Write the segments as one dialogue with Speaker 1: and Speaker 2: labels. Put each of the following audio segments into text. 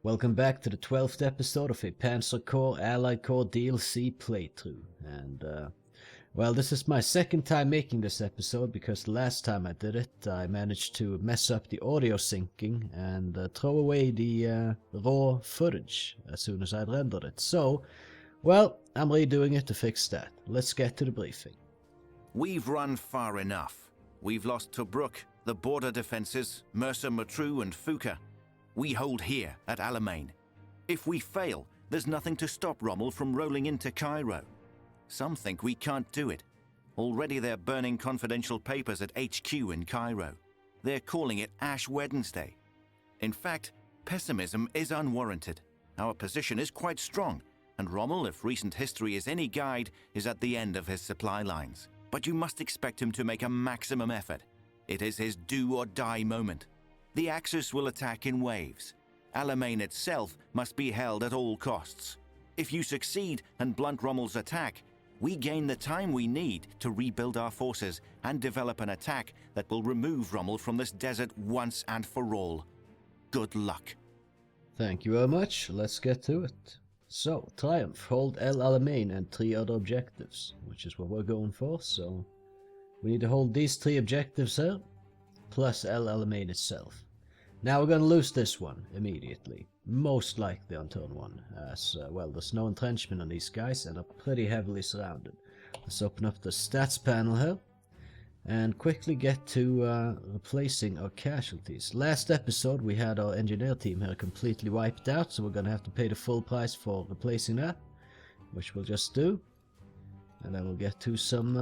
Speaker 1: Welcome back to the 12th episode of a Panzer Corps Allied Corps DLC playthrough. And, well, this is my second time making this episode because the last time I did it, I managed to mess up the audio syncing and throw away the raw footage as soon as I'd rendered it. So, well, I'm redoing it to fix that. Let's get to the briefing.
Speaker 2: We've run far enough. We've lost Tobruk, the border defenses, Mercer Matru and Fuka. We hold here at Alamein. If we fail, there's nothing to stop Rommel from rolling into Cairo. Some think we can't do it. Already they're burning confidential papers at HQ in Cairo. They're calling it Ash Wednesday. In fact, pessimism is unwarranted. Our position is quite strong, and Rommel, if recent history is any guide, is at the end of his supply lines. But you must expect him to make a maximum effort. It is his do-or-die moment. The Axis will attack in waves. Alamein itself must be held at all costs. If you succeed and blunt Rommel's attack, we gain the time we need to rebuild our forces and develop an attack that will remove Rommel from this desert once and for all. Good luck.
Speaker 1: Thank you very much. Let's get to it. So, Triumph, hold El Alamein and 3 other objectives, which is what we're going for, so we need to hold these 3 objectives here, plus El Alamein itself. Now we're going to lose this one immediately, most likely on turn 1, as well there's no entrenchment on these guys and are pretty heavily surrounded. Let's open up the stats panel here and quickly get to replacing our casualties. Last episode we had our engineer team here completely wiped out, so we're going to have to pay the full price for replacing that, which we'll just do. And then we'll get to some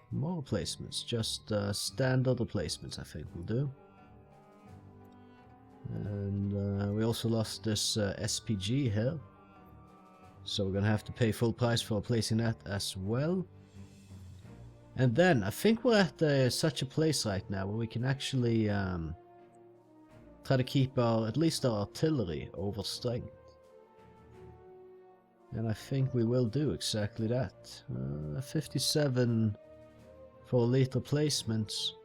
Speaker 1: more replacements, just standard replacements I think we'll do. And we also lost this SPG here, so we're gonna have to pay full price for replacing that as well. And then I think we're at such a place right now where we can actually try to keep at least our artillery over strength. And I think we will do exactly that. 57 for elite replacements.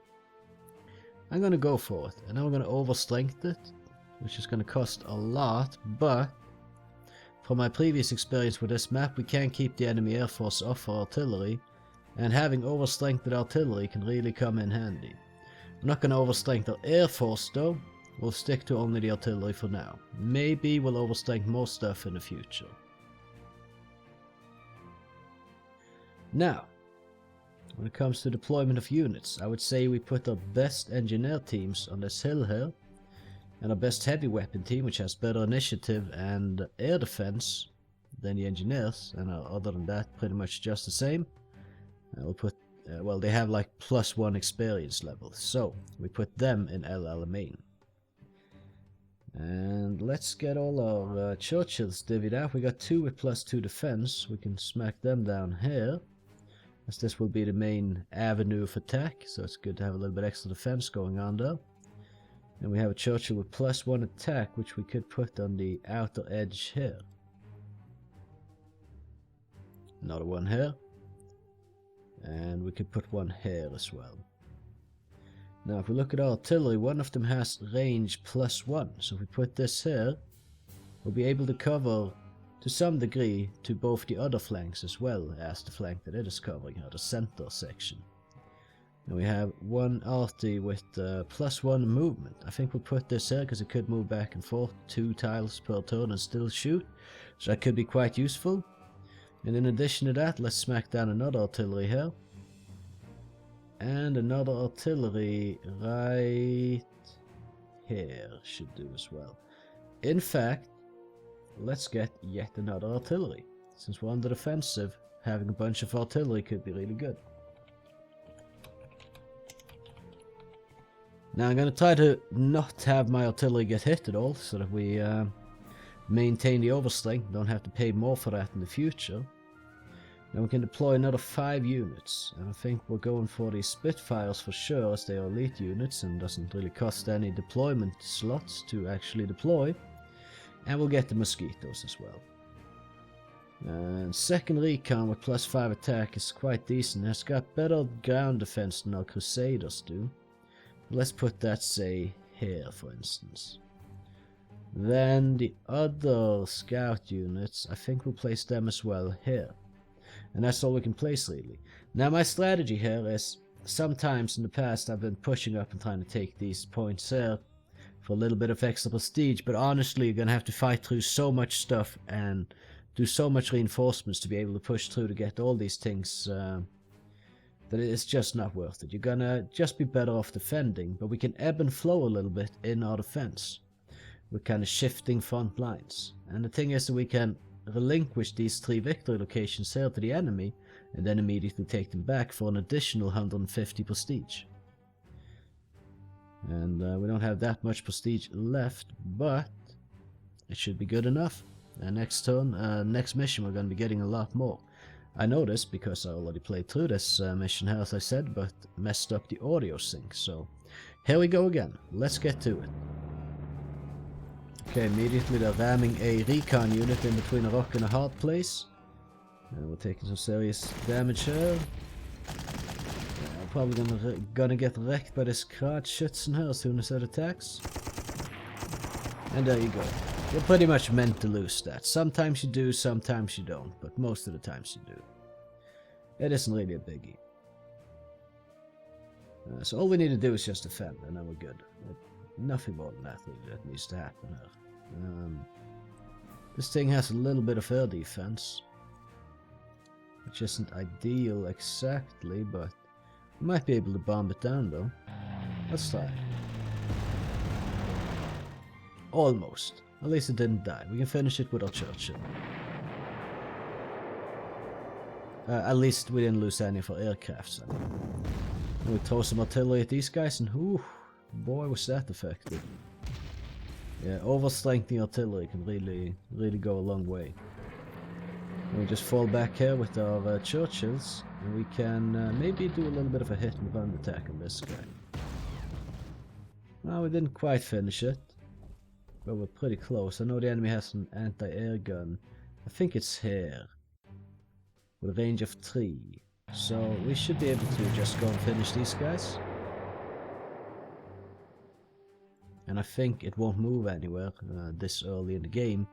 Speaker 1: I'm gonna go for it, and then we're gonna overstrength it, which is gonna cost a lot, but from my previous experience with this map, we can keep the enemy air force off our artillery, and having overstrengthened artillery can really come in handy. We're not gonna overstrength our air force though, we'll stick to only the artillery for now. Maybe we'll overstrength more stuff in the future. Now, when it comes to deployment of units, I would say we put our best engineer teams on this hill here, and our best heavy weapon team, which has better initiative and air defense than the engineers, and other than that, pretty much just the same. We'll put, well, they have like +1 experience level, so we put them in El Alamein. And let's get all our Churchills divvied out. We got 2 with +2 defense, we can smack them down here, as this will be the main avenue of attack, so it's good to have a little bit extra defense going on there. And we have a Churchill with +1 attack, which we could put on the outer edge here. Another one here. And we could put one here as well. Now if we look at our artillery, one of them has range +1, so if we put this here, we'll be able to cover to some degree to both the other flanks as well as the flank that it is covering here, the center section. And we have one arty with +1 movement. I think we'll put this here because it could move back and forth 2 tiles per turn and still shoot, so that could be quite useful. And in addition to that, let's smack down another artillery here. And another artillery right here should do as well. In fact, let's get yet another artillery. Since we're on the defensive, having a bunch of artillery could be really good. Now I'm going to try to not have my artillery get hit at all, so that we maintain the overstrength, don't have to pay more for that in the future. Now we can deploy another 5 units, and I think we're going for the Spitfires for sure, as they are elite units and doesn't really cost any deployment slots to actually deploy. And we'll get the Mosquitoes as well. And second recon with +5 attack is quite decent. It's got better ground defense than our Crusaders do. Let's put that, say, here for instance. Then the other scout units, I think we'll place them as well here. And that's all we can place really. Now my strategy here is, sometimes in the past I've been pushing up and trying to take these points here for a little bit of extra prestige, but honestly you're gonna have to fight through so much stuff and do so much reinforcements to be able to push through to get all these things that it's just not worth it. You're gonna just be better off defending, but we can ebb and flow a little bit in our defense. We're kind of shifting front lines, and the thing is that we can relinquish these 3 victory locations here to the enemy and then immediately take them back for an additional 150 prestige. And we don't have that much prestige left, but it should be good enough. Next turn, next mission we're going to be getting a lot more. I know this because I already played through this mission here, as I said, but messed up the audio sync, so here we go again. Let's get to it. Okay, immediately they're ramming a recon unit in between a rock and a hard place. And we're taking some serious damage here. I'm probably gonna get wrecked by this Krautschützen here as soon as it attacks. And there you go. You're pretty much meant to lose that. Sometimes you do, sometimes you don't, but most of the times you do. It isn't really a biggie. So all we need to do is just defend, and then we're good. Nothing more than that really that needs to happen here. This thing has a little bit of air defense, which isn't ideal exactly, but we might be able to bomb it down though. Let's try. Almost. At least it didn't die. We can finish it with our Churchill. At least we didn't lose any of our aircrafts. And we throw some artillery at these guys and whew, boy was that effective. Yeah, overstrengthening artillery can really go a long way. And we just fall back here with our Churchills, and we can maybe do a little bit of a hit and run attack on this guy. Well, we didn't quite finish it, but we're pretty close. I know the enemy has an anti-air gun. I think it's here, with a range of 3. So we should be able to just go and finish these guys. And I think it won't move anywhere this early in the game.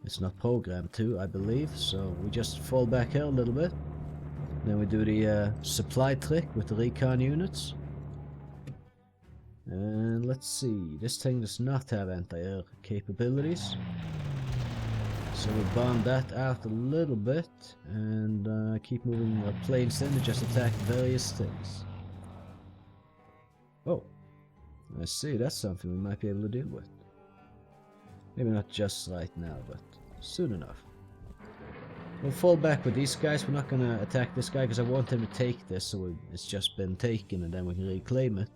Speaker 1: It's not programmed to, I believe, so we just fall back here a little bit. Then we do the supply trick with the recon units. And let's see, this thing does not have anti-air capabilities. So we bomb that out a little bit and keep moving our planes in to just attack various things. Oh. I see, that's something we might be able to deal with. Maybe not just right now, but soon enough. We'll fall back with these guys. We're not going to attack this guy because I want him to take this, so it's just been taken and then we can reclaim it.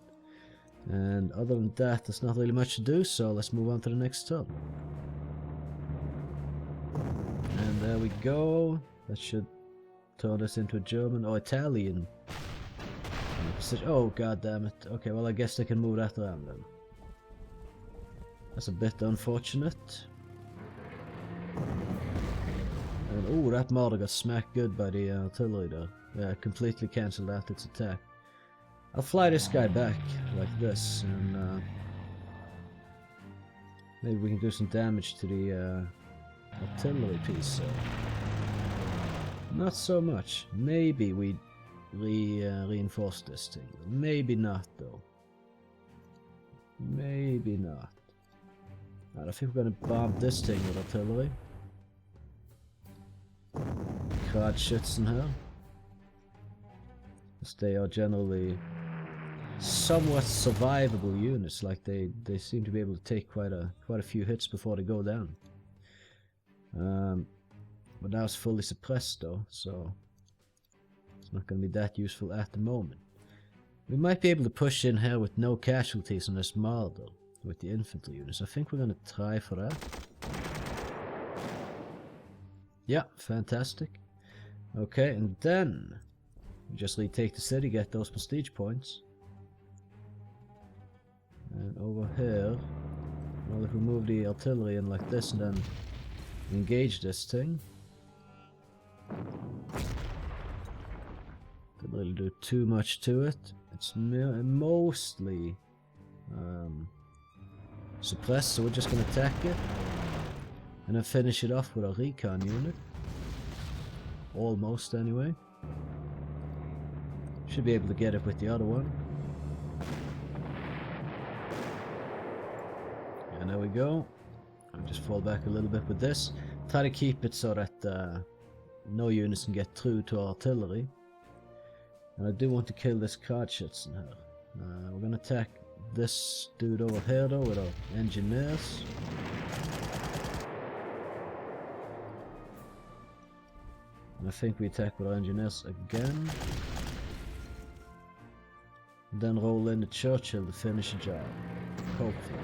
Speaker 1: And other than that, there's not really much to do, so let's move on to the next turn. And there we go. That should turn us into a German or Italian. Oh, god damn it. Okay, well I guess they can move that around then. That's a bit unfortunate. And oh, that mortar got smacked good by the artillery there. Yeah, completely cancelled out its attack. I'll fly this guy back like this, and maybe we can do some damage to the artillery piece. Not so much. Maybe we reinforce this thing. Maybe not though. Maybe not. Alright, I think we're gonna bomb this thing with artillery. Krautschützen here. As they are generally somewhat survivable units, like they seem to be able to take quite a few hits before they go down. But now it's fully suppressed though, so it's not going to be that useful at the moment. We might be able to push in here with no casualties on this marder with the infantry units. I think we're going to try for that. Yeah, fantastic. Okay, and then we just retake the city, get those prestige points. And over here, well, if we move the artillery in like this and then engage this thing. Didn't really do too much to it. It's mostly suppressed, so we're just going to attack it. And then finish it off with our recon unit. Almost, anyway. Should be able to get it with the other one. And there we go. I'll just fall back a little bit with this. Try to keep it so that no units can get through to artillery. And I do want to kill this Kragschützen here. We're going to attack this dude over here though with our engineers. And I think we attack with our engineers again. And then roll in the Churchill to finish the job. Hopefully.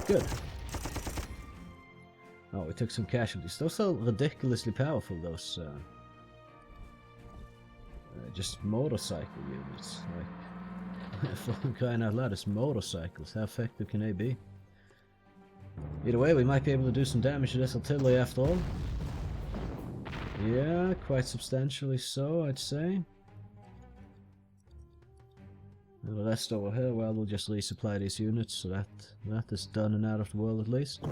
Speaker 1: Good. Oh, we took some casualties. Those are ridiculously powerful, those just motorcycle units. Like, for crying out loud, it's motorcycles. How effective can they be? Either way, we might be able to do some damage to this artillery after all. Yeah, quite substantially so, I'd say. And the rest over here, well, we'll just resupply these units so that is done and out of the world at least.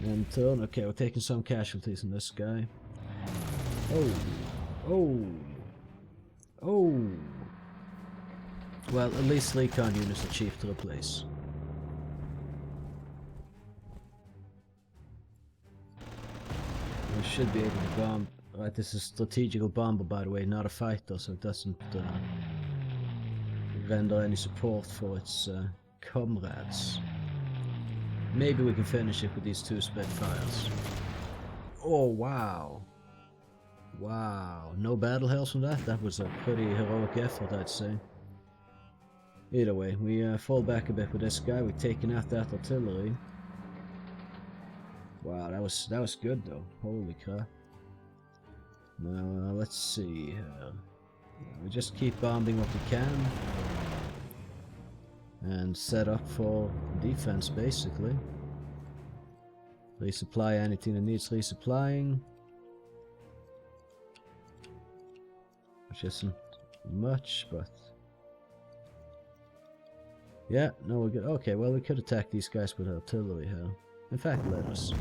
Speaker 1: And turn. Okay, we're taking some casualties in this guy. Oh. Oh. Oh. Well, at least recon units are cheap to replace. We should be able to bomb. Right, this is a strategical bomber, by the way, not a fighter, so it doesn't render any support for its comrades. Maybe we can finish it with these two Spitfires. Oh, wow. Wow. No battle hells from that? That was a pretty heroic effort, I'd say. Either way, we fall back a bit with this guy. We've taken out that artillery. Wow, that was good though. Holy crap. Now, let's see here. We just keep bombing what we can. And set up for defense, basically. Resupply anything that needs resupplying. Which isn't much, but... yeah, no, we're good. Okay, well, we could attack these guys with artillery here. In fact, let us.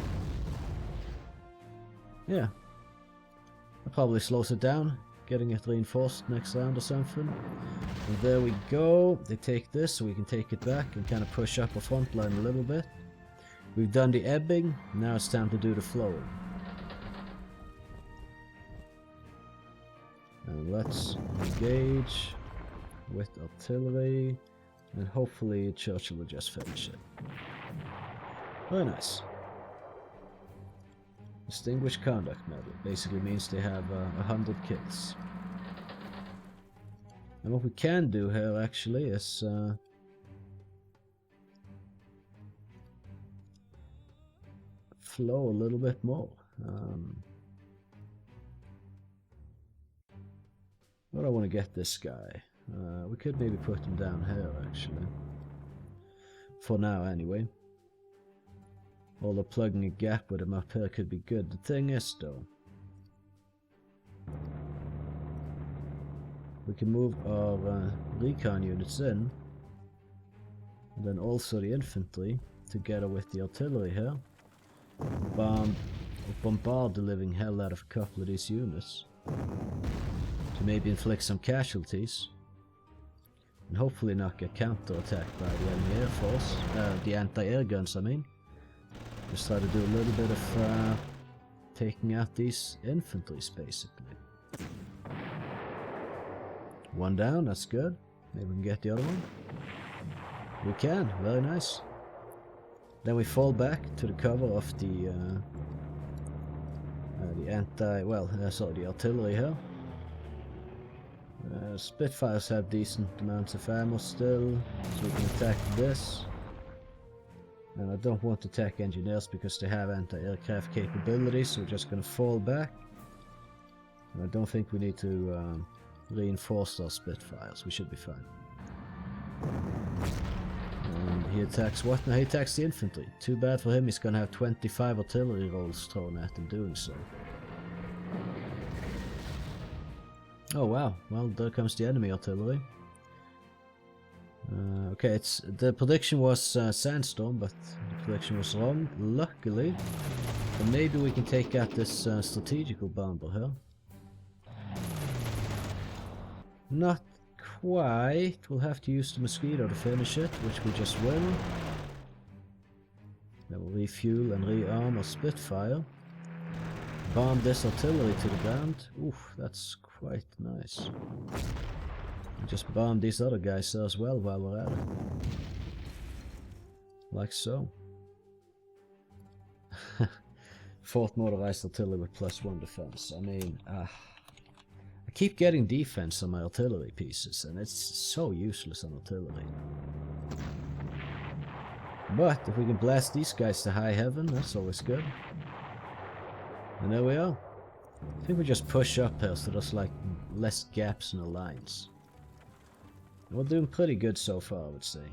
Speaker 1: Yeah. That probably slows it down. Getting it reinforced next round or something. And there we go. They take this, so we can take it back and kind of push up our front line a little bit. We've done the ebbing. Now it's time to do the flowing. And let's engage with artillery. And hopefully Churchill will just finish it. Very nice. Distinguished Conduct Medal. Basically means they have 100 kills. And what we can do here actually is flow a little bit more. Where do I want to get this guy? We could maybe put him down here actually. For now anyway. Although plugging a gap with him up here could be good. The thing is though, we can move our recon units in, and then also the infantry together with the artillery here. Bombard the living hell out of a couple of these units to maybe inflict some casualties, and hopefully not get counter-attacked by the enemy air force, the anti-air guns I mean. Just try to do a little bit of taking out these infantries basically. One down, that's good. Maybe we can get the other one. We can, very nice. Then we fall back to the cover of the artillery here. Spitfires have decent amounts of ammo still, so we can attack this. And I don't want to attack engineers because they have anti-aircraft capabilities, so we're just going to fall back. And I don't think we need to reinforce our Spitfires, we should be fine. And he attacks what? No, he attacks the infantry. Too bad for him, he's going to have 25 artillery rolls thrown at him doing so. Oh wow, well there comes the enemy artillery. Okay, the prediction was sandstorm, but the prediction was wrong, luckily. So maybe we can take out this strategical bomber here. Not quite. We'll have to use the mosquito to finish it, which we just will. Then we'll refuel and rearm our Spitfire. Bomb this artillery to the ground. Oof, that's quite nice. And just bomb these other guys there as well while we're at it. Like so. Fourth motorized artillery with +1 defense. I mean, I keep getting defense on my artillery pieces, and it's so useless on artillery. But if we can blast these guys to high heaven, that's always good. And there we are. I think we just push up here so there's like less gaps in the lines. We're doing pretty good so far, I would say.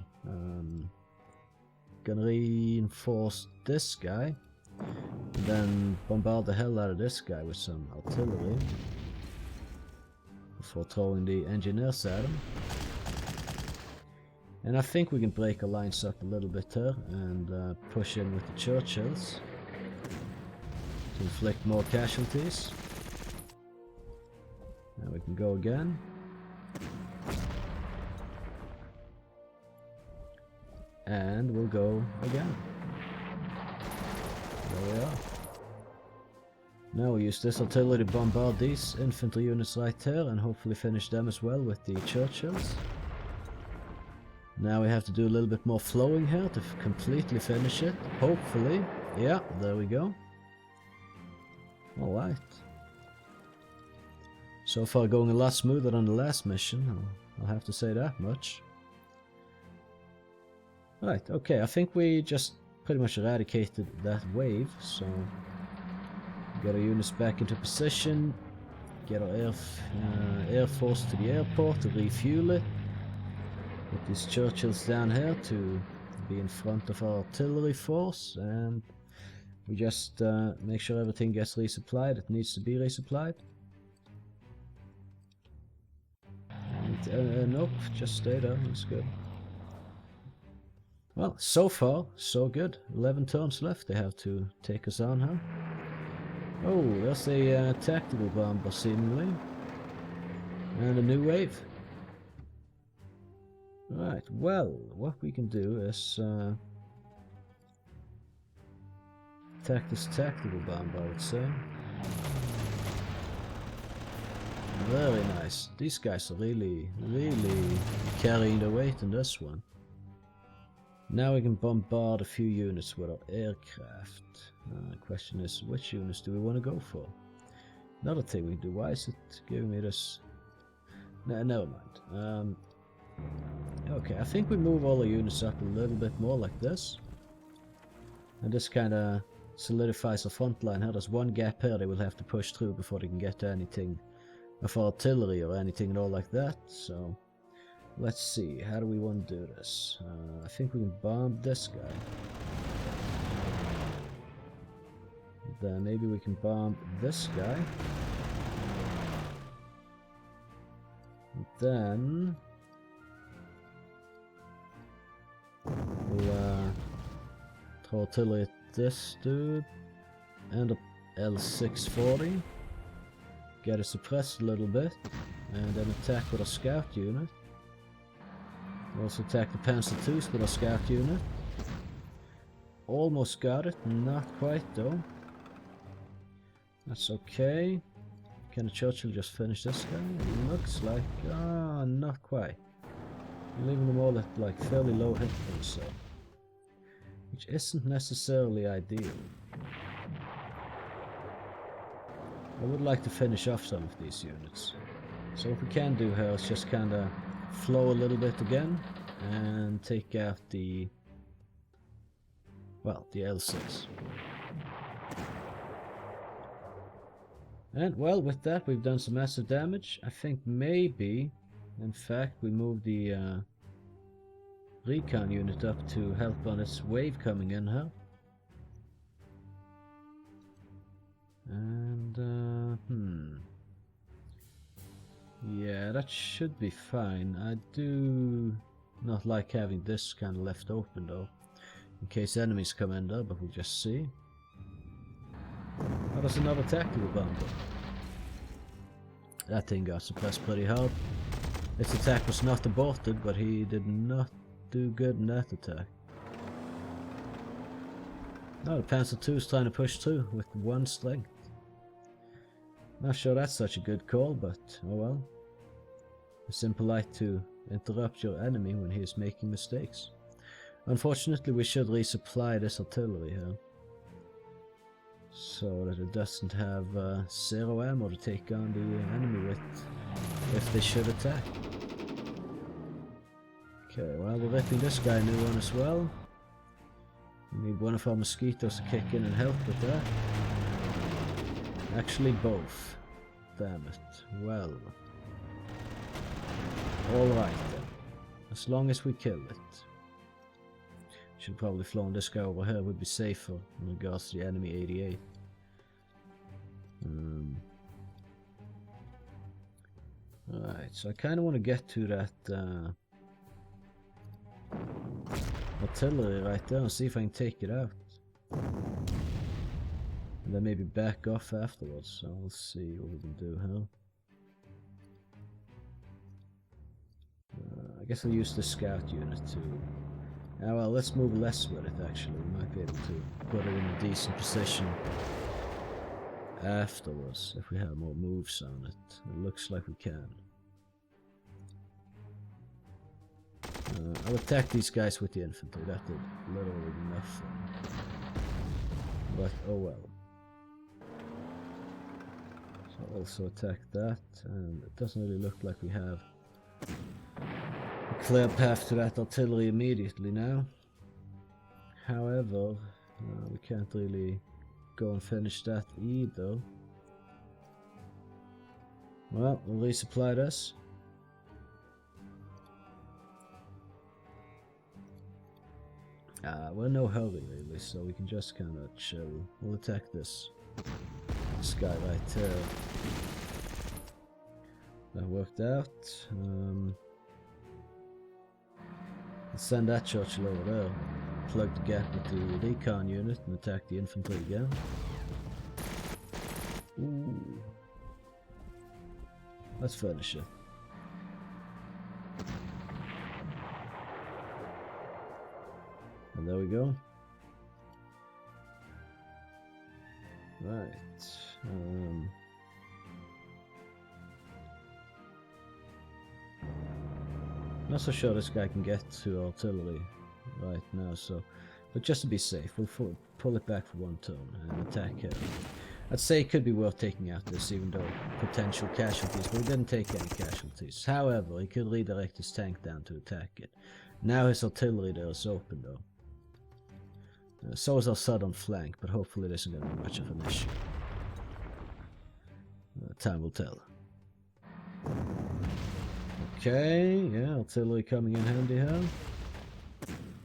Speaker 1: Gonna reinforce this guy. And then bombard the hell out of this guy with some artillery. Before throwing the engineers at him. And I think we can break our lines up a little bit here and push in with the Churchills to inflict more casualties. Now we can go again. And we'll go again. There we are. Now we'll use this artillery to bombard these infantry units right here and hopefully finish them as well with the Churchills. Now we have to do a little bit more flowing here to completely finish it. Hopefully. Yeah, there we go. Alright. So far going a lot smoother than the last mission, I'll have to say that much. Right, okay, I think we just pretty much eradicated that wave, so get our units back into position, get our air force to the airport to refuel it, put these Churchills down here to be in front of our artillery force, and we just make sure everything gets resupplied. It needs to be resupplied. And nope, just stay there, that's good. Well, so far, so good. 11 turns left they have to take us on, huh? Oh, there's a tactical bomber, seemingly. And a new wave. Right, well, what we can do is attack this tactical bomber, I would say. Very nice. These guys are really carrying the weight in this one. Now we can bombard a few units with our aircraft. The question is, which units do we want to go for? Another thing we can do, why is it giving me this? Nah, never mind. Okay, I think we move all the units up a little bit more like this. And this kind of solidifies the front line. There's one gap here they will have to push through before they can get to anything of artillery or anything at all like that. So let's see, how do we want to do this? I think we can bomb this guy. Then maybe we can bomb this guy. And then we'll throw artillery at this dude and a L640. Get it suppressed a little bit and then attack with a scout unit. Also attack the Panzer IIs with a scout unit. Almost got it, not quite though. That's okay. Can the Churchill just finish this guy? It looks like, not quite. You're leaving them all at like fairly low hit points, so. Which isn't necessarily ideal. I would like to finish off some of these units. So what we can do here is just kinda flow a little bit again and take out the, well, the L6. And well, with that we've done some massive damage. I think maybe, in fact, we move the recon unit up to help on this wave coming in here. And yeah, that should be fine. I do Not like having this kind of left open though, in case enemies come in there, but we'll just see. Oh, there's another tactical bomber. That thing got suppressed pretty hard. Its attack was not aborted, but he did not do good in that attack. Oh, the Panzer II is trying to push through with 1 strength. Not sure that's such a good call, but oh well. It's impolite to interrupt your enemy when he is making mistakes. Unfortunately, we should resupply this artillery here, so that it doesn't have 0 ammo to take on the enemy with if they should attack. Okay, well, we're ripping this guy a new one as well. We need one of our mosquitoes to kick in and help with that. Actually, both. Damn it. Well. Alright then. As long as we kill it. Should probably flown this guy over here, would be safer in regards to the enemy 88. Alright, so I kind of want to get to that artillery right there and see if I can take it out. And then maybe back off afterwards, so we'll see what we can do here. I guess I'll use the scout unit too. Ah, well, let's move less with it actually. We might be able to put it in a decent position afterwards if we have more moves on it. It looks like we can. I'll attack these guys with the infantry. That did literally nothing. But oh well. So I'll also attack that, and it doesn't really look like we have a clear path to that artillery immediately now. However, we can't really go and finish that either. Well, we'll resupply this. We're in no hurry really, so we can just kind of chill. We'll attack this guy right here. That worked out. Let's send that Churchill over there. Plug the gap with the recon unit and attack the infantry again. Ooh. Let's finish it. And there we go. Right. Not so sure this guy can get to artillery right now, so but just to be safe, we'll pull it back for 1 turn and attack him. I'd say it could be worth taking out this, even though potential casualties, but we didn't take any casualties. However, he could redirect his tank down to attack it. Now his artillery there is open though. So is our southern flank, but hopefully it isn't going to be much of an issue. Time will tell. Okay, yeah, artillery coming in handy here.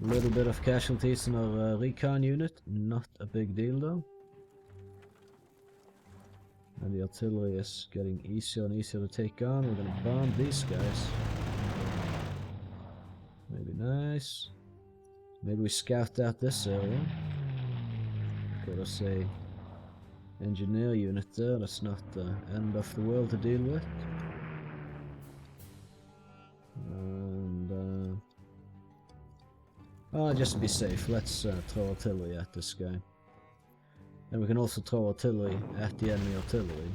Speaker 1: A little bit of casualties in our recon unit, not a big deal though. And the artillery is getting easier and easier to take on. We're going to bomb these guys. Maybe nice. Maybe we scout out this area. Got us a engineer unit there. That's not the end of the world to deal with. And just to be safe, let's throw artillery at this guy. And we can also throw artillery at the enemy artillery.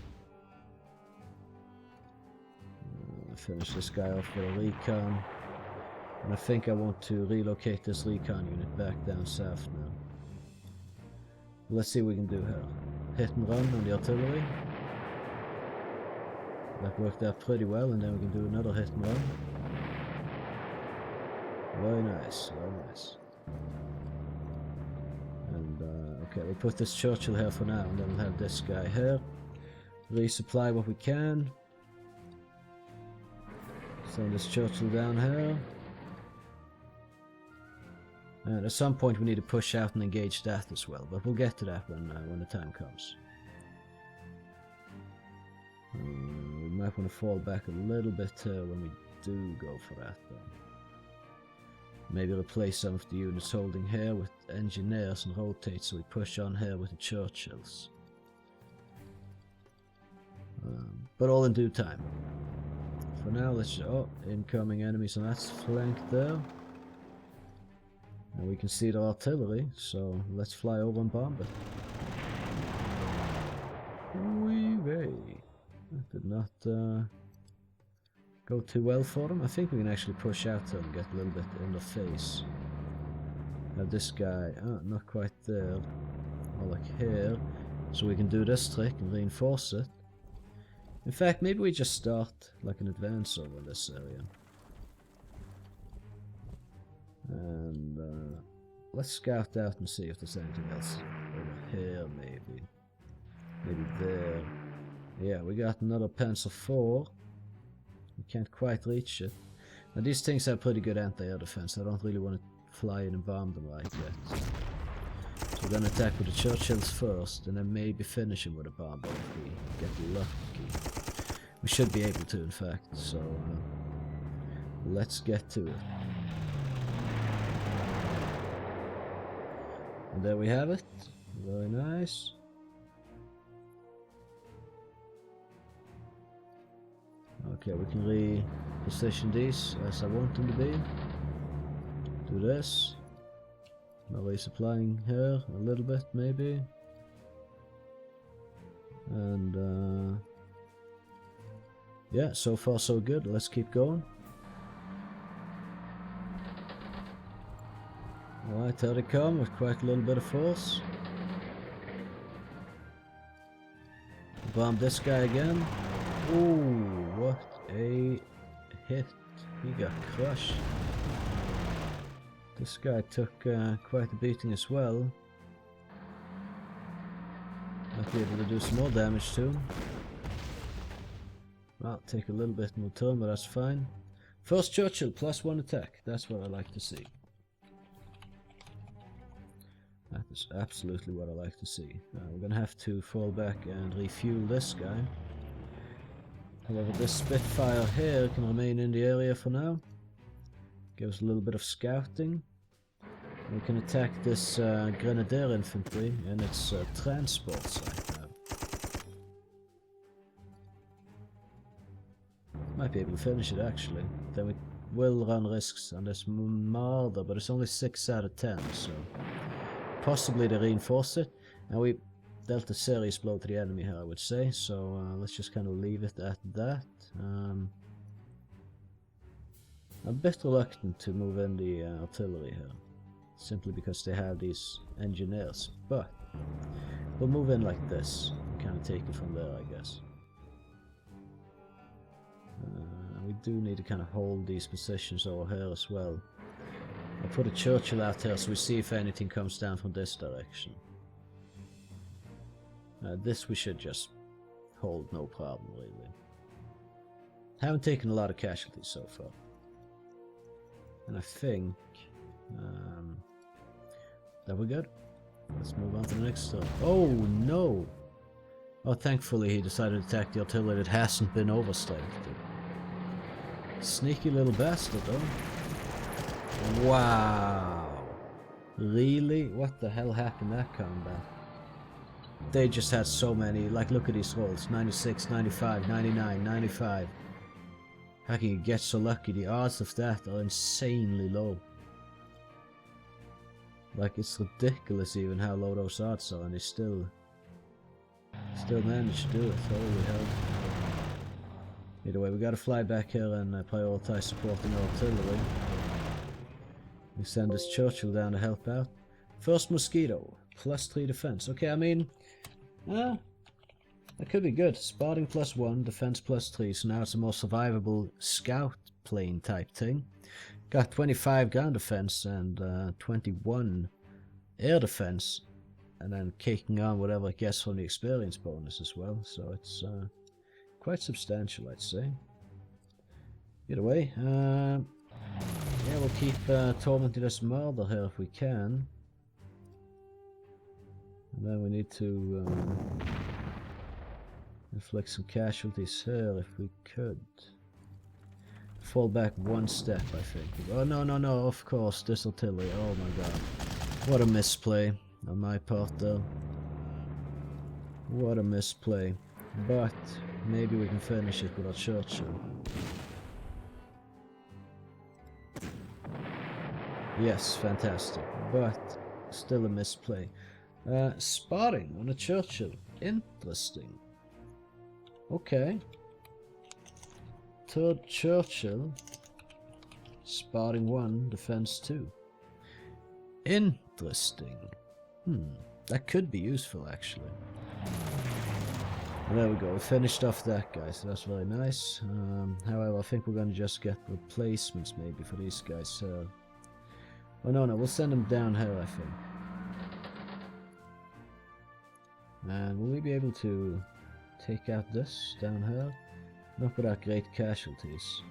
Speaker 1: Finish this guy off with a recon. And I think I want to relocate this recon unit back down south now. Let's see what we can do here. Hit and run on the artillery. That worked out pretty well, and then we can do another hit and run. Very nice, very nice. And okay, we'll put this Churchill here for now, and then we'll have this guy here. Resupply what we can. Send this Churchill down here. And at some point we need to push out and engage that as well, but we'll get to that when the time comes. We might want to fall back a little bit when we do go for that though. Maybe replace some of the units holding here with engineers and rotate so we push on here with the Churchills. But all in due time. For now, let's... Oh, incoming enemies on that flank there. And we can see the artillery, so let's fly over and bomb it. Wee-wee. That did not go too well for them. I think we can actually push out there and get a little bit in the face. Have this guy... not quite there. More like here. So we can do this trick and reinforce it. In fact, maybe we just start like an advance over this area. And let's scout out and see if there's anything else over here, maybe. Maybe there. Yeah, we got another Panzer Corps. We can't quite reach it. Now these things have pretty good anti-air defense. I don't really want to fly in and bomb them right yet. So we're gonna attack with the Churchills first, and then maybe finish him with a bomb if we get lucky. We should be able to, in fact. So let's get to it. And there we have it. Very nice. Okay, we can reposition these as I want them to be. Do this. Now resupplying here a little bit, maybe. And yeah, so far so good. Let's keep going. Alright, there they come with quite a little bit of force. Bomb this guy again. Ooh, what a hit. He got crushed. This guy took quite a beating as well. Might be able to do some more damage to him. Well, take a little bit in return, but that's fine. First Churchill, +1 attack. That's what I like to see. That is absolutely what I like to see. We're gonna have to fall back and refuel this guy. However, this Spitfire here can remain in the area for now. Gives a little bit of scouting. We can attack this Grenadier infantry and its transport site now. Might be able to finish it actually. Then we will run risks on this Marder, but it's only 6 out of 10, so possibly they reinforce it. And we dealt a serious blow to the enemy here, I would say, so let's just kind of leave it at that. I'm a bit reluctant to move in the artillery here, simply because they have these engineers, but we'll move in like this and kind of take it from there, I guess. We do need to kind of hold these positions over here as well. I'll put a Churchill out here so we see if anything comes down from this direction. This we should just hold, no problem really. Haven't taken a lot of casualties so far. And I think that we're good. Let's move on to the next stuff. Oh no! Oh, thankfully he decided to attack the artillery that hasn't been overstrengthened. Sneaky little bastard though. Wow! Really? What the hell happened that combat? They just had so many, like look at these rolls, 96, 95, 99, 95. How can you get so lucky? The odds of that are insanely low. Like it's ridiculous even how low those odds are, and they still managed to do it. Holy hell. Either way, we gotta fly back here and prioritize supporting our artillery. We send this Churchill down to help out. First Mosquito, +3 defense. Okay, I mean, that could be good. Spotting +1, defense +3, so now it's a more survivable scout plane type thing. Got 25 ground defense and 21 air defense, and then kicking on whatever it gets from the experience bonus as well, so it's quite substantial, I'd say. Either way, yeah, we'll keep tormenting this Marder here if we can. And then we need to inflict some casualties here if we could. fall back one step, I think. Oh, no, no, no, of course, this artillery. Oh my god. What a misplay on my part, though. What a misplay. But maybe we can finish it with our Churchill. Yes, fantastic. But still a misplay. Spotting on a Churchill. Interesting. Okay. Third Churchill. Spotting 1, defense 2. Interesting. That could be useful, actually. There we go, we finished off that guy, so that's very nice. However, I think we're going to just get replacements maybe for these guys. Oh no, we'll send them down here, I think. And will we be able to take out this down here? Not without great casualties.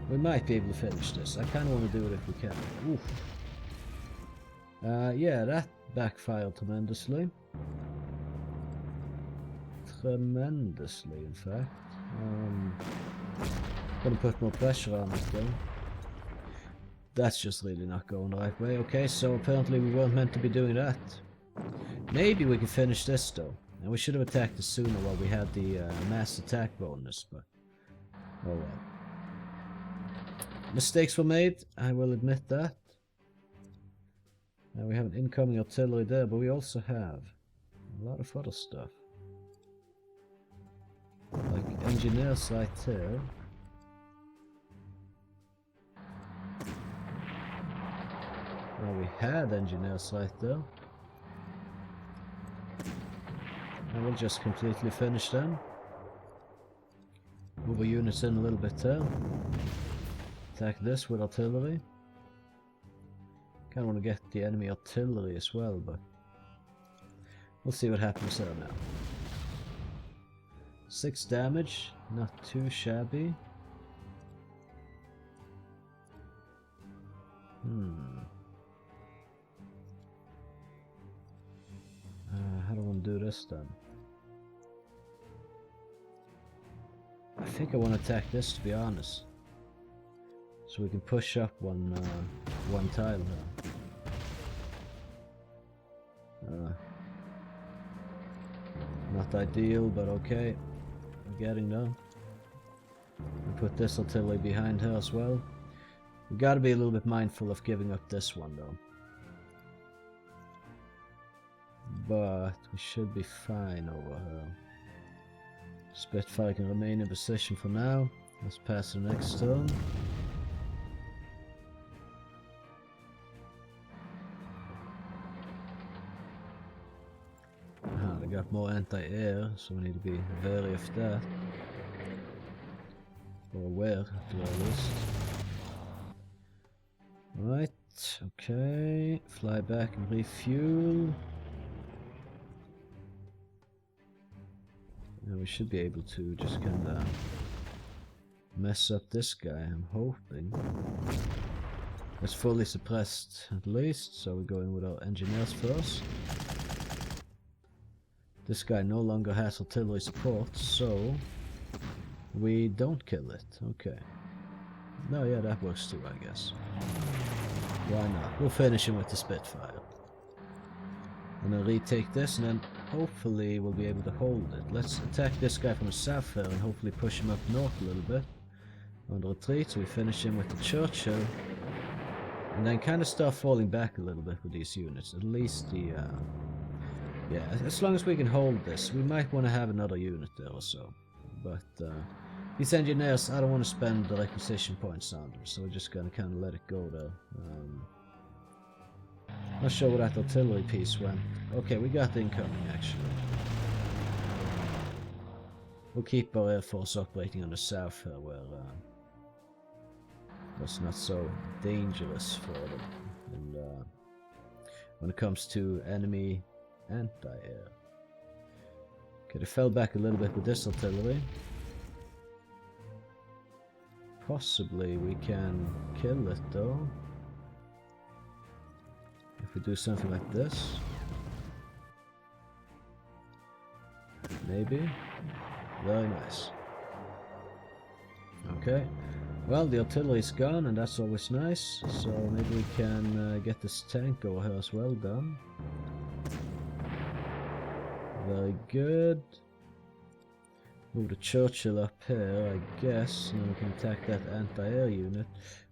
Speaker 1: We might be able to finish this. I kind of want to do it if we can. Oof. Yeah, that backfired tremendously. Tremendously, in fact. Gonna put more pressure on it though. That's just really not going the right way. Okay, so apparently we weren't meant to be doing that. Maybe we can finish this though. And we should have attacked this sooner while we had the mass attack bonus, but oh well. Mistakes were made, I will admit that. We have an incoming artillery there, but we also have a lot of other stuff. Like engineers right here. Well, we had engineers right there. And we'll just completely finish them. Move our units in a little bit there. Attack this with artillery. Kind of want to get the enemy artillery as well, but we'll see what happens there now. 6 damage, not too shabby. How do I want to do this then? I think I want to attack this, to be honest. So we can push up one tile here. Not ideal, but okay. We're getting there. We'll put this artillery behind her as well. We gotta be a little bit mindful of giving up this one though. But we should be fine over here. Spitfire can remain in position for now. Let's pass the next turn. They got more anti-air, so we need to be wary of that. Or aware, at the very least. Right, okay. Fly back and refuel. And we should be able to just kinda mess up this guy, I'm hoping. It's fully suppressed at least, so we're going with our engineers first. This guy no longer has artillery support, so we don't kill it. Okay. No, yeah, that works too, I guess. Why not? We'll finish him with the Spitfire. And then retake this, and then hopefully we'll be able to hold it. Let's attack this guy from the south here and hopefully push him up north a little bit. On the retreat, so we finish him with the Churchill. And then kind of start falling back a little bit with these units. At least the... yeah, as long as we can hold this, we might want to have another unit there or so. But these engineers, I don't want to spend the requisition points on them, so we're just going to kind of let it go there. Not sure where that artillery piece went. Okay, we got the incoming actually. We'll keep our air force operating on the south here, where it's not so dangerous for them. And when it comes to enemy anti-air. Okay, they fell back a little bit with this artillery. Possibly we can kill it though. If we do something like this. Maybe. Very nice. Okay. Well, the artillery's gone, and that's always nice. So maybe we can get this tank over here as well done. Very good. Move the Churchill up here, I guess, and then we can attack that anti-air unit,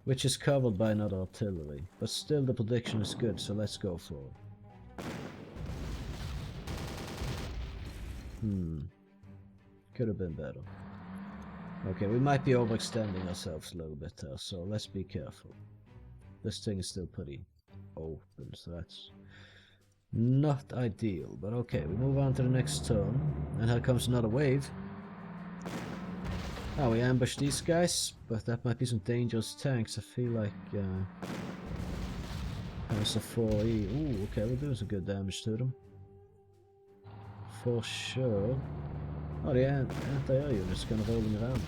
Speaker 1: which is covered by another artillery. But still, the prediction is good, so let's go for it. Could have been better. Okay, we might be overextending ourselves a little bit there, so let's be careful. This thing is still pretty open, so that's not ideal. But okay, we move on to the next turn, and here comes another wave. Oh, we ambushed these guys, but that might be some dangerous tanks. I feel like Panzer 4E. Ooh, okay, we're doing some good damage to them. For sure. Oh, the anti-air unit's kind of rolling around.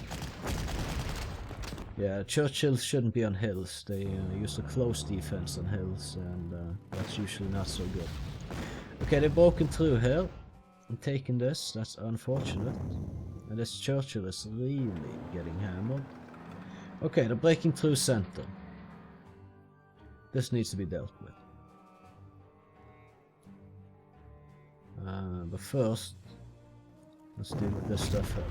Speaker 1: Yeah, Churchills shouldn't be on hills. They use a close defense on hills, and that's usually not so good. Okay, they've broken through here and taken this. That's unfortunate. And this Churchill is really getting hammered. Okay, they're breaking through center. This needs to be dealt with. But first, let's deal with this stuff here.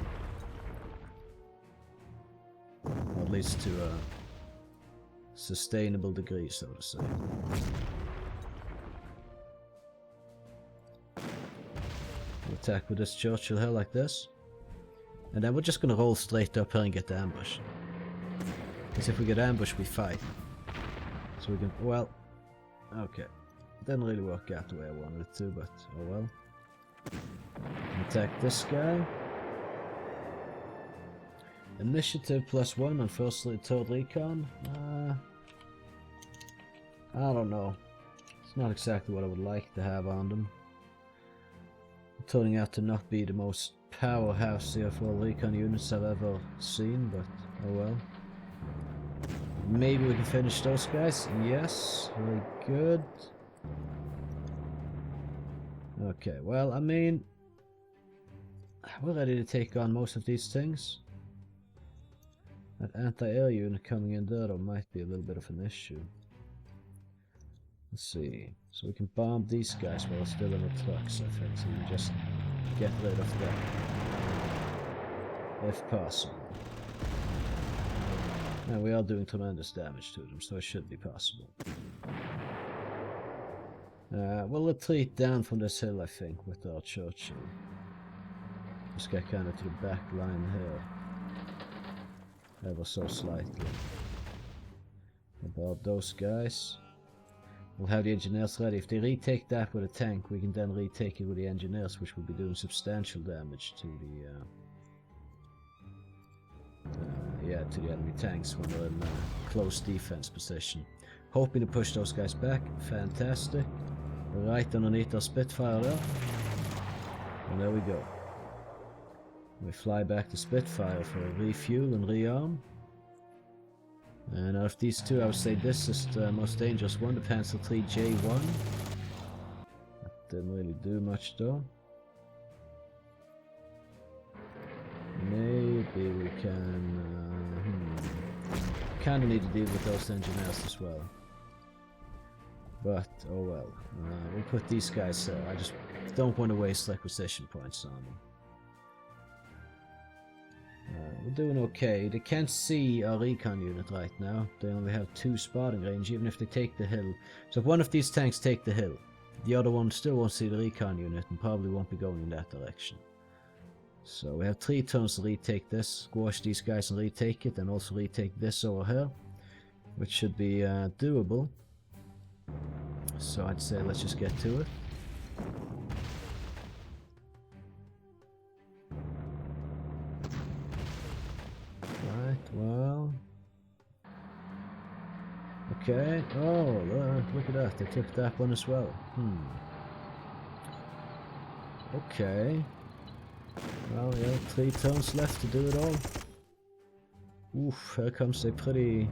Speaker 1: Or at least to a sustainable degree, so to say. We'll attack with this Churchill here like this. And then we're just gonna roll straight up here and get ambushed. Because if we get ambushed, we fight. So we can, well, okay. Didn't really work out the way I wanted it to, but oh well. Attack this guy. Initiative +1 on first and third recon. I don't know. It's not exactly what I would like to have on them. Turning out to not be the most powerhouse CF4 recon units I've ever seen, but oh well. Maybe we can finish those guys. Yes, very good. Okay, well, I mean, we're ready to take on most of these things. That anti-air unit coming in there though might be a little bit of an issue. Let's see. So we can bomb these guys while still in the trucks, I think, so we just get rid of them. If possible. Now we are doing tremendous damage to them, so it should be possible. We'll retreat down from this hill, I think, with our Churchill. Just get kind of to the back line here. Ever so slightly. About those guys. We'll have the engineers ready. If they retake that with a tank, we can then retake it with the engineers, which will be doing substantial damage to the enemy tanks when they're in a close defense position. Hoping to push those guys back. Fantastic. Right underneath our Spitfire there. And there we go. We fly back to Spitfire for a refuel and rearm. And out of these two, I would say this is the most dangerous one, the Panzer III-J1. That didn't really do much though. Maybe we can... Kinda need to deal with those engineers as well. But, oh well. We'll put these guys there. I just don't want to waste requisition points on them. We're doing okay. They can't see our recon unit right now. They only have 2 spotting range, even if they take the hill. So if one of these tanks take the hill, the other one still won't see the recon unit and probably won't be going in that direction. So we have 3 turns to retake this, squash these guys and retake it, and also retake this over here, which should be doable. So I'd say let's just get to it. Right, well... Okay, oh, look at that, they took that one as well. Okay. Well, yeah, 3 turns left to do it all. Oof, here comes a pretty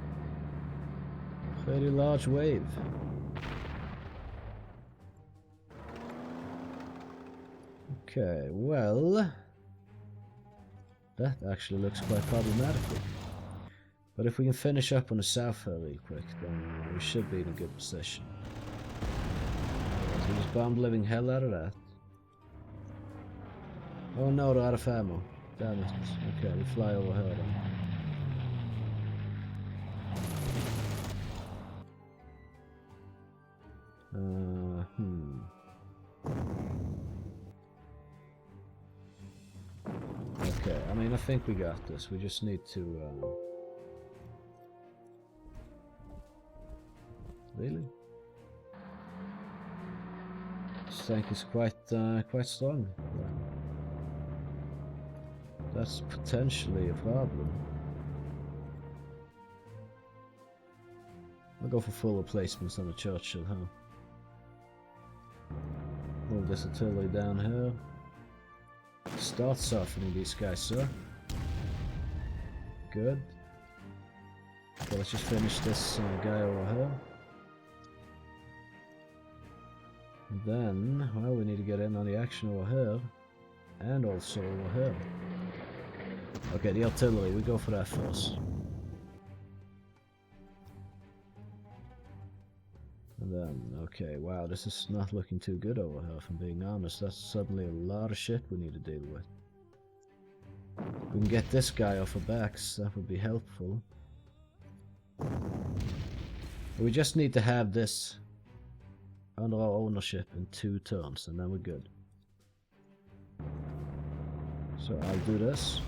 Speaker 1: large wave. Okay, well... That actually looks quite problematic. But if we can finish up on the south here real quick, then we should be in a good position. So we just bombed living hell out of that. Oh no, they're out of ammo. Damn it. Okay, we fly over here then. Okay, I mean, I think we got this. We just need to, Really? This tank is quite strong. That's potentially a problem. I'll go for full replacements on the Churchill, huh? Move this artillery down here. Start softening these guys, sir. Good. Okay, let's just finish this guy over here. And then, well, we need to get in on the action over here. And also over here. Okay, the artillery, we go for that first. And then, okay, wow, this is not looking too good over here, if I'm being honest. That's suddenly a lot of shit we need to deal with. We can get this guy off our backs, that would be helpful. We just need to have this under our ownership in 2 turns, and then we're good. So I'll do this.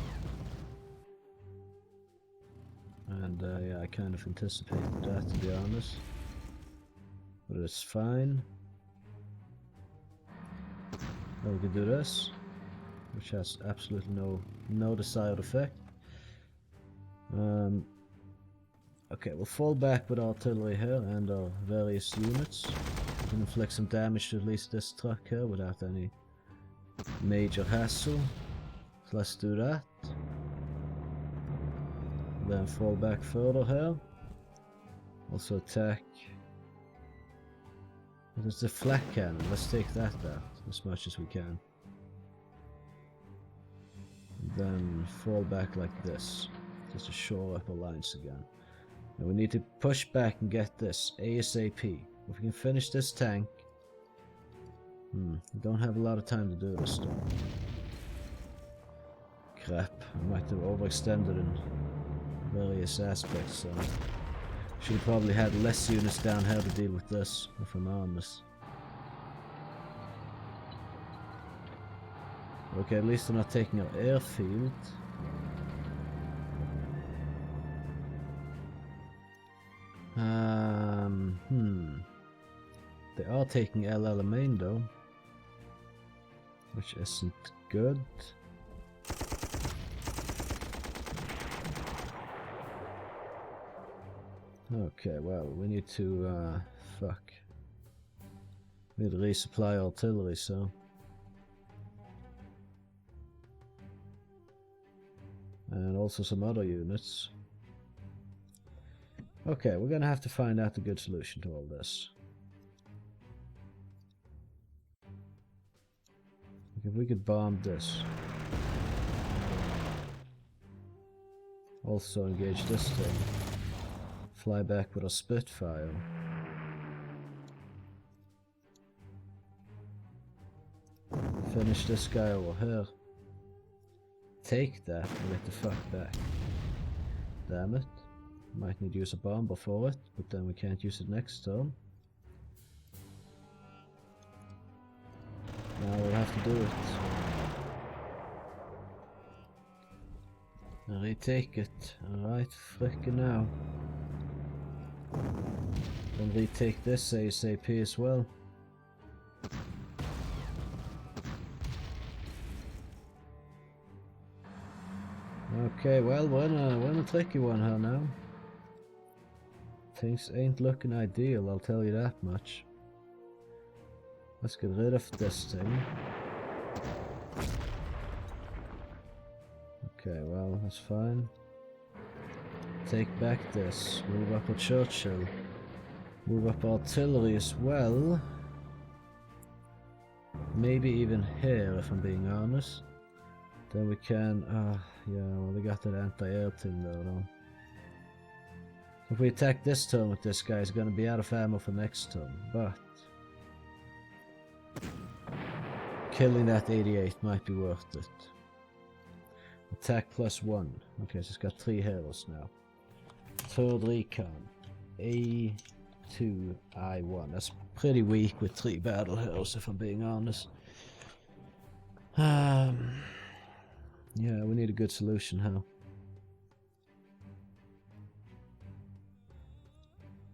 Speaker 1: And yeah, I kind of anticipated that, to be honest. But it's fine. Then we can do this, which has absolutely no desired effect. Okay, we'll fall back with artillery here and our various units. We can inflict some damage to at least this truck here without any major hassle. So let's do that. Then fall back further here. Also attack. There's the flak cannon. Let's take that out as much as we can. And then fall back like this, just to shore up our lines again. And we need to push back and get this ASAP. If we can finish this tank. We don't have a lot of time to do this though. Crap, I might have overextended in various aspects, so should have probably had less units down here to deal with this, if I'm honest. Okay, at least they're not taking our airfield. They are taking Alamein though, which isn't good. Okay, well, we need to, we need to resupply artillery, so. And also some other units. Okay, we're gonna have to find out a good solution to all this. If we could bomb this. Also engage this thing. Fly back with a Spitfire. Finish this guy over here. Take that and get the fuck back. Damn it. Might need to use a bomber for it, but then we can't use it next turn. Now we'll have to do it. And retake it. Alright, frickin' now. Then retake this ASAP as well. Okay, well, we're in a tricky one here now. Things ain't looking ideal, I'll tell you that much. Let's get rid of this thing. Okay, well, that's fine. Take back this. Move up a Churchill. Move up artillery as well. Maybe even here, if I'm being honest. Then we can... yeah, well, they got that anti-air thing there, though. If we attack this turn with this guy, he's going to be out of ammo for next turn, but killing that 88 might be worth it. Attack +1. Okay, so it's got 3 heroes now. Third recon. A2, I1. That's pretty weak with 3 battle heroes, if I'm being honest. Yeah, we need a good solution, huh?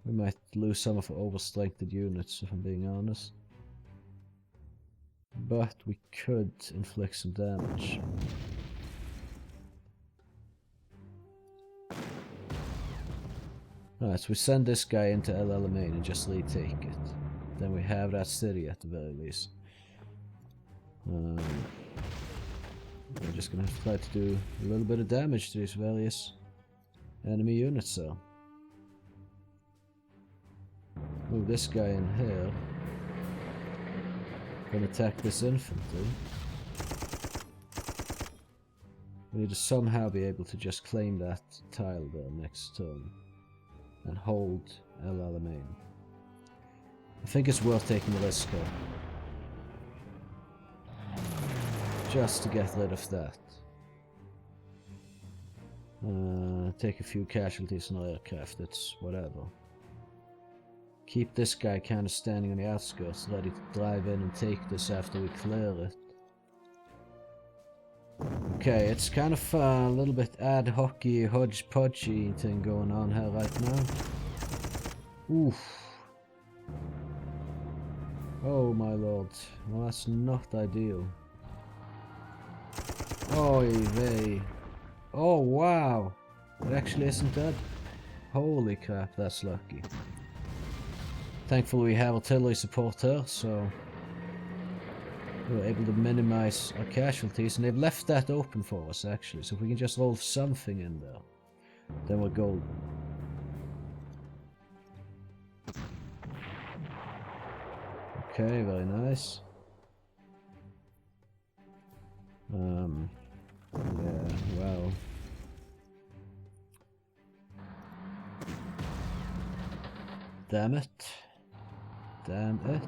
Speaker 1: We might lose some of our overstrengthened units, if I'm being honest. But we could inflict some damage. Alright, so we send this guy into Alamein and just retake it. Then we have that city at the very least. We're just gonna have to try to do a little bit of damage to these various enemy units, so. Move this guy in here. Gonna attack this infantry. We need to somehow be able to just claim that tile there next turn. And hold El Alamein. I think it's worth taking the risk here. Just to get rid of that. Take a few casualties on our aircraft, it's whatever. Keep this guy kind of standing on the outskirts, ready to drive in and take this after we clear it. Okay, it's kind of a little bit ad hoc-y, hodgepodgey thing going on here right now. Oof. Oh my lord. Well, that's not ideal. Oy vey. Oh wow. It actually isn't dead. Holy crap, that's lucky. Thankfully we have artillery support here, so we were able to minimize our casualties, and they've left that open for us actually, so if we can just roll something in there, then we're golden. Okay, very nice. Yeah, well. Damn it. Damn it.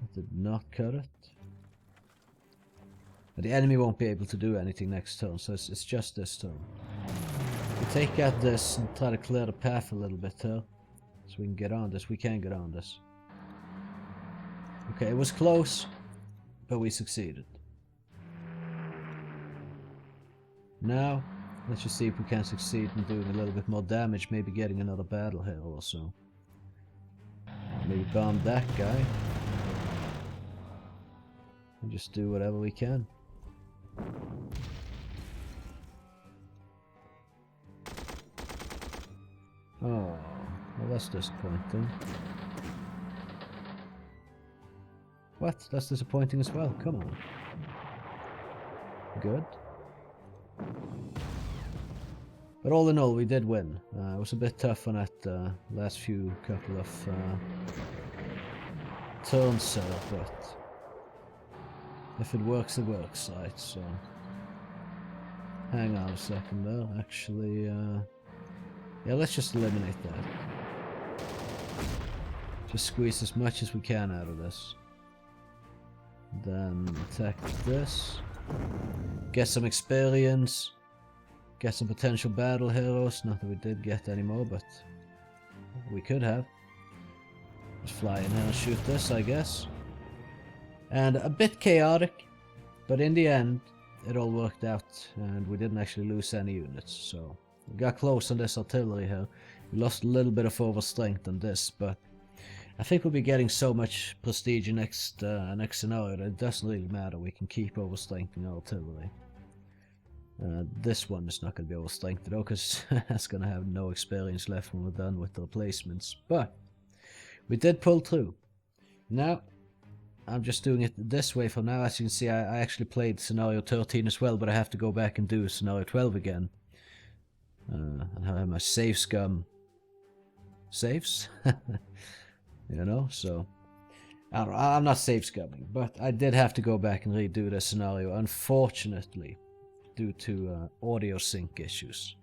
Speaker 1: I did not cut it. But the enemy won't be able to do anything next turn, so it's just this turn. We take out this and try to clear the path a little bit here, so we can get on this. We can get on this. Okay, it was close, but we succeeded. Now, let's just see if we can succeed in doing a little bit more damage, maybe getting another battle here or so. Maybe bomb that guy. And just do whatever we can. Oh, well that's disappointing. What? That's disappointing as well, come on. Good. But all in all, we did win. It was a bit tough on that last few couple of turns, but if it works, right? So, hang on a second there. Actually, yeah, let's just eliminate that. Just squeeze as much as we can out of this. Then attack this. Get some experience. Get some potential battle heroes. Not that we did get any more, but we could have. Just fly in here and shoot this, I guess. And a bit chaotic, but in the end, it all worked out, and we didn't actually lose any units. So we got close on this artillery here. We lost a little bit of overstrength on this, but I think we'll be getting so much prestige in next scenario that it doesn't really matter. We can keep overstrengthening our artillery. This one is not going to be overstrengthened though, because that's going to have no experience left when we're done with the replacements. But we did pull through. Now, I'm just doing it this way for now. As you can see, I actually played scenario 13 as well, but I have to go back and do scenario 12 again. And I have my save scum saves. You know, so I don't know, I'm not save scumming, but I did have to go back and redo the scenario, unfortunately, due to audio sync issues.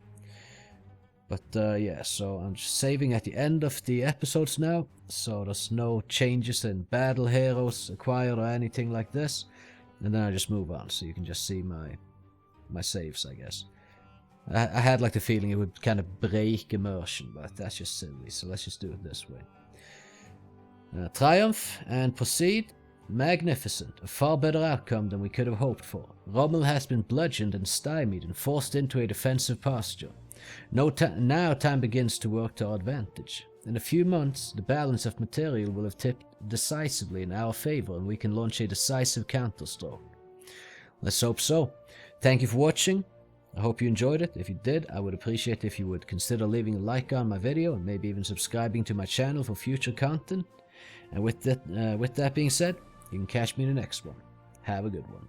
Speaker 1: But yeah, so I'm just saving at the end of the episodes now, so there's no changes in battle heroes acquired or anything like this. And then I just move on, so you can just see my saves, I guess. I had like the feeling it would kind of break immersion, but that's just silly, so let's just do it this way. Triumph and proceed. Magnificent. A far better outcome than we could have hoped for. Rommel has been bludgeoned and stymied and forced into a defensive posture. Now time begins to work to our advantage. In a few months, the balance of material will have tipped decisively in our favor and we can launch a decisive counterstroke. Let's hope so. Thank you for watching. I hope you enjoyed it. If you did, I would appreciate if you would consider leaving a like on my video and maybe even subscribing to my channel for future content. And with that being said, you can catch me in the next one. Have a good one.